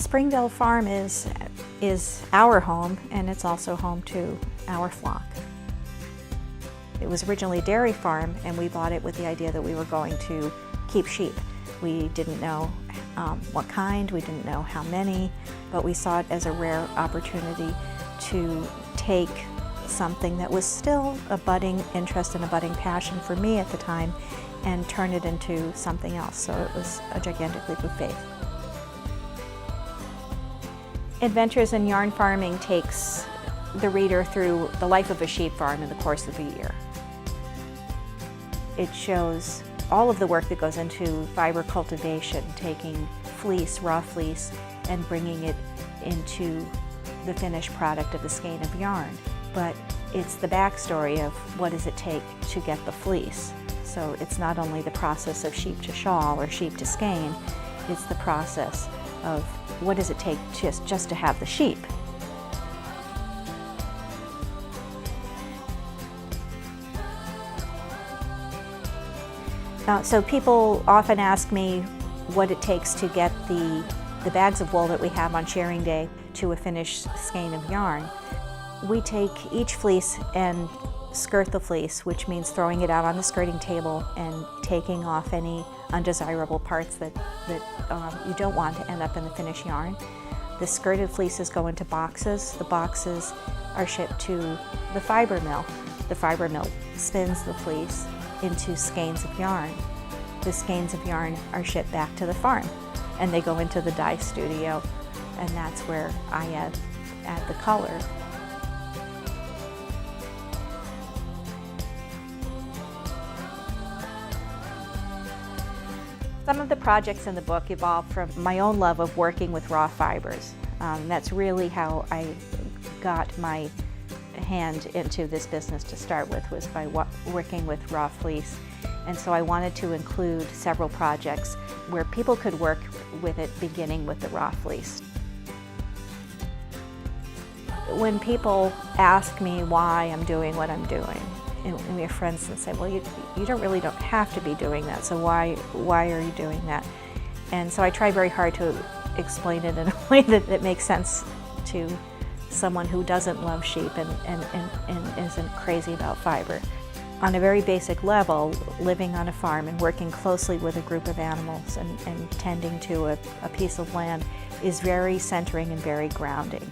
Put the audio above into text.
Springdale Farm is our home, and it's also home to our flock. It was originally a dairy farm, and we bought it with the idea that we were going to keep sheep. We didn't know what kind, we didn't know how many, but we saw it as a rare opportunity to take something that was still a budding interest and a budding passion for me at the time and turn it into something else. So it was a gigantic leap of faith. Adventures in Yarn Farming takes the reader through the life of a sheep farm in the course of a year. It shows all of the work that goes into fiber cultivation, taking fleece, raw fleece, and bringing it into the finished product of the skein of yarn. But it's the backstory of what does it take to get the fleece. So it's not only the process of sheep to shawl or sheep to skein, it's the process of what does it take just to have the sheep. So people often ask me what it takes to get the bags of wool that we have on shearing day to a finished skein of yarn. We take each fleece and skirt the fleece, which means throwing it out on the skirting table and taking off any undesirable parts that you don't want to end up in the finished yarn. The skirted fleeces go into boxes. The boxes are shipped to the fiber mill. The fiber mill spins the fleece into skeins of yarn. The skeins of yarn are shipped back to the farm, and they go into the dye studio, and that's where I add the color. Some of the projects in the book evolved from my own love of working with raw fibers. That's really how I got my hand into this business to start with, was by working with raw fleece. And so I wanted to include several projects where people could work with it, beginning with the raw fleece. When people ask me why I'm doing what I'm doing, and we have friends that say, well, you don't have to be doing that, so why are you doing that? And so I try very hard to explain it in a way that makes sense to someone who doesn't love sheep and isn't crazy about fiber. On a very basic level, living on a farm and working closely with a group of animals and tending to a piece of land is very centering and very grounding.